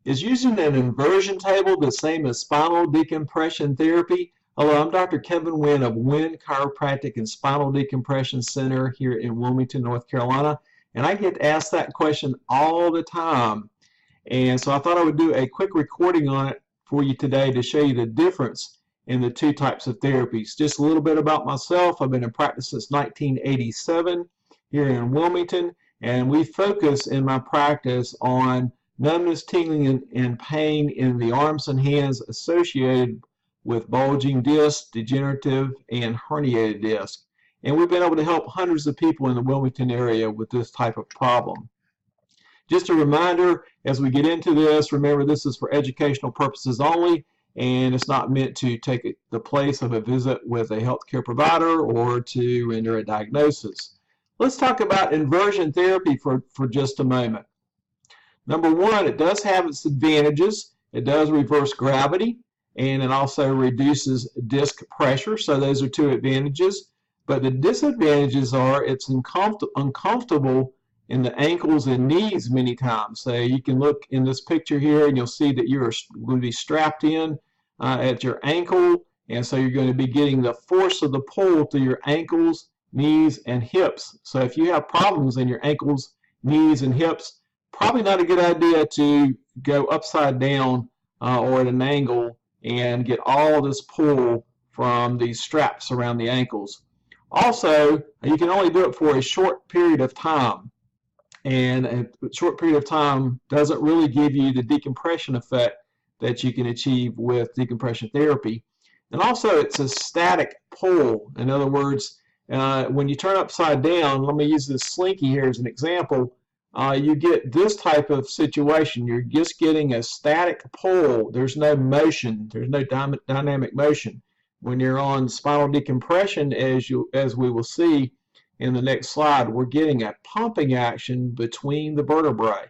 Is using an inversion table the same as spinal decompression therapy? Hello, I'm Dr. Kevin Wynn of Wynn Chiropractic and Spinal Decompression Center here in Wilmington, North Carolina, and I get asked that question all the time. And so I thought I would do a quick recording on it for you today to show you the difference in the two types of therapies. Just a little bit about myself. I've been in practice since 1987 here in Wilmington, and we focus in my practice on numbness, tingling, and pain in the arms and hands associated with bulging disc, degenerative, and herniated disc. And we've been able to help hundreds of people in the Wilmington area with this type of problem. Just a reminder, as we get into this, remember this is for educational purposes only, and it's not meant to take the place of a visit with a healthcare provider or to render a diagnosis. Let's talk about inversion therapy for just a moment. Number one, it does have its advantages. It does reverse gravity, and it also reduces disc pressure, so those are two advantages. But the disadvantages are it's uncomfortable in the ankles and knees many times. So you can look in this picture here and you'll see that you're going to be strapped in at your ankle, and so you're going to be getting the force of the pull through your ankles, knees, and hips. So if you have problems in your ankles, knees, and hips, probably not a good idea to go upside down or at an angle and get all this pull from these straps around the ankles. Also, you can only do it for a short period of time, and a short period of time doesn't really give you the decompression effect that you can achieve with decompression therapy. And also, it's a static pull. In other words, when you turn upside down, let me use this slinky here as an example, you get this type of situation. You're just getting a static pull. There's no motion. There's no dynamic motion. When you're on spinal decompression, as we will see in the next slide, we're getting a pumping action between the vertebrae.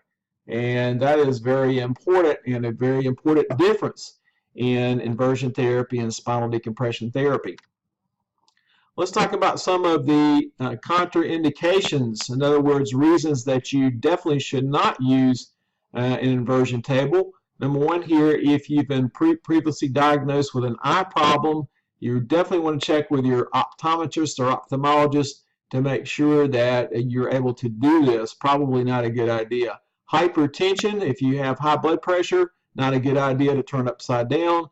And that is very important, and a very important difference in inversion therapy and spinal decompression therapy. Let's talk about some of the contraindications. In other words, reasons that you definitely should not use an inversion table. Number one here, if you've been previously diagnosed with an eye problem, you definitely want to check with your optometrist or ophthalmologist to make sure that you're able to do this. Probably not a good idea. Hypertension, if you have high blood pressure, not a good idea to turn upside down.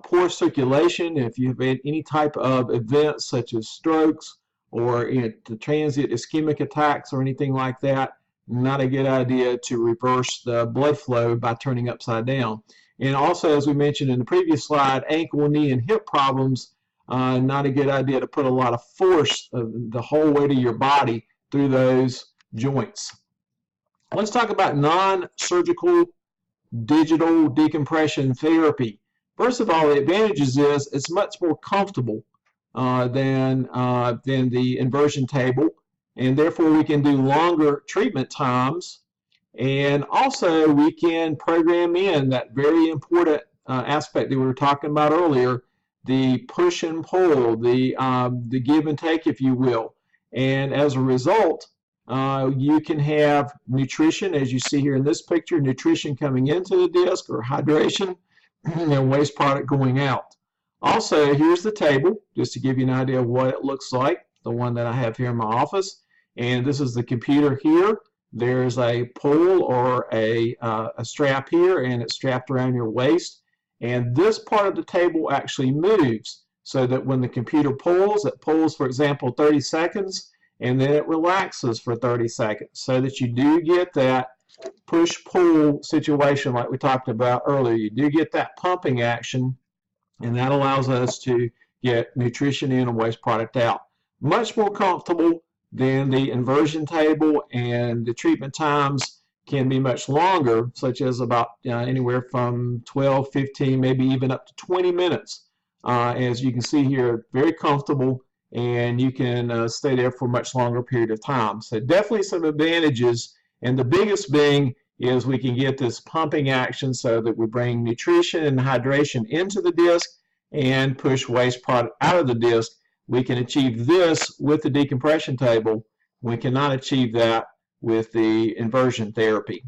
Poor circulation, if you've had any type of events such as strokes or the transient ischemic attacks or anything like that, not a good idea to reverse the blood flow by turning upside down. And also, as we mentioned in the previous slide, ankle, knee, and hip problems, not a good idea to put a lot of force of the whole weight of your body through those joints. Let's talk about non-surgical digital decompression therapy. First of all, the advantages is it's much more comfortable than the inversion table, and therefore we can do longer treatment times, and also we can program in that very important aspect that we were talking about earlier, the push and pull, the give and take, if you will. And as a result, you can have nutrition, as you see here in this picture, nutrition coming into the disc or hydration, and waste product going out. Also, here's the table, just to give you an idea of what it looks like, the one that I have here in my office. And this is the computer here. There's a pull or a strap here, and it's strapped around your waist. And this part of the table actually moves so that when the computer pulls, it pulls, for example, 30 seconds, and then it relaxes for 30 seconds so that you do get that push-pull situation like we talked about earlier. You do get that pumping action, and that allows us to get nutrition in and waste product out. Much more comfortable than the inversion table, and the treatment times can be much longer, such as about anywhere from 12, 15, maybe even up to 20 minutes. As you can see here, very comfortable, and you can stay there for a much longer period of time. So definitely some advantages. And the biggest being is we can get this pumping action so that we bring nutrition and hydration into the disc and push waste product out of the disc. We can achieve this with the decompression table. We cannot achieve that with the inversion therapy.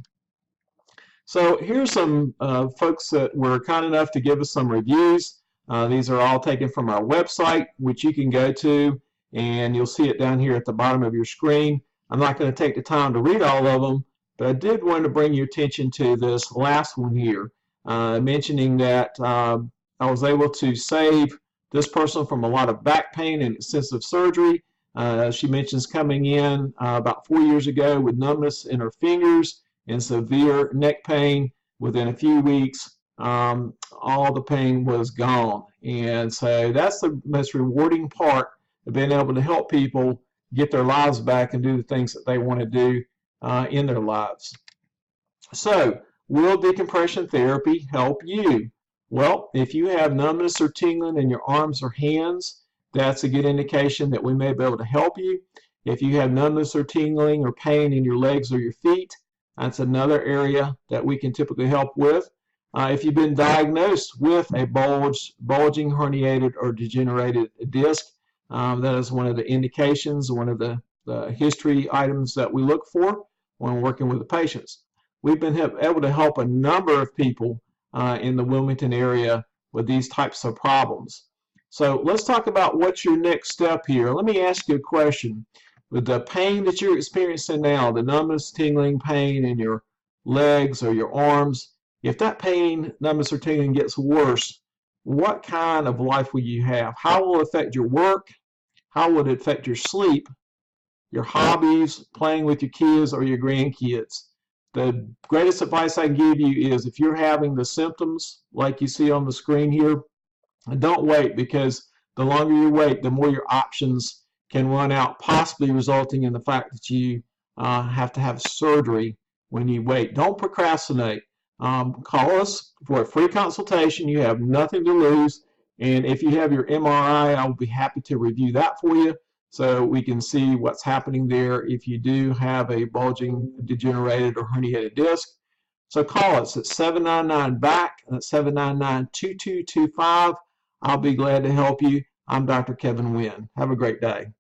So here's some folks that were kind enough to give us some reviews. These are all taken from our website, which you can go to, and you'll see it down here at the bottom of your screen. I'm not going to take the time to read all of them, but I did want to bring your attention to this last one here, mentioning that I was able to save this person from a lot of back pain and extensive surgery. She mentions coming in about 4 years ago with numbness in her fingers and severe neck pain. Within a few weeks, all the pain was gone. And so that's the most rewarding part of being able to help people get their lives back and do the things that they want to do in their lives. So, will decompression therapy help you? Well, if you have numbness or tingling in your arms or hands, that's a good indication that we may be able to help you. If you have numbness or tingling or pain in your legs or your feet, that's another area that we can typically help with. If you've been diagnosed with a bulging, herniated, or degenerated disc, that is one of the indications, one of the history items that we look for when working with the patients. We've been able to help a number of people in the Wilmington area with these types of problems. So let's talk about what's your next step here. Let me ask you a question. With the pain that you're experiencing now, the numbness, tingling, pain in your legs or your arms, if that pain, numbness, or tingling gets worse, what kind of life will you have? How will it affect your work? How will it affect your sleep, your hobbies, playing with your kids or your grandkids? The greatest advice I can give you is if you're having the symptoms like you see on the screen here, don't wait, because the longer you wait, the more your options can run out, possibly resulting in the fact that you have to have surgery when you wait. Don't procrastinate. Call us for a free consultation. You have nothing to lose. And if you have your MRI, I will be happy to review that for you so we can see what's happening there if you do have a bulging, degenerated, or herniated disc. So call us at 799-BACK, that's 799-2225. I'll be glad to help you. I'm Dr. Kevin Wynn. Have a great day.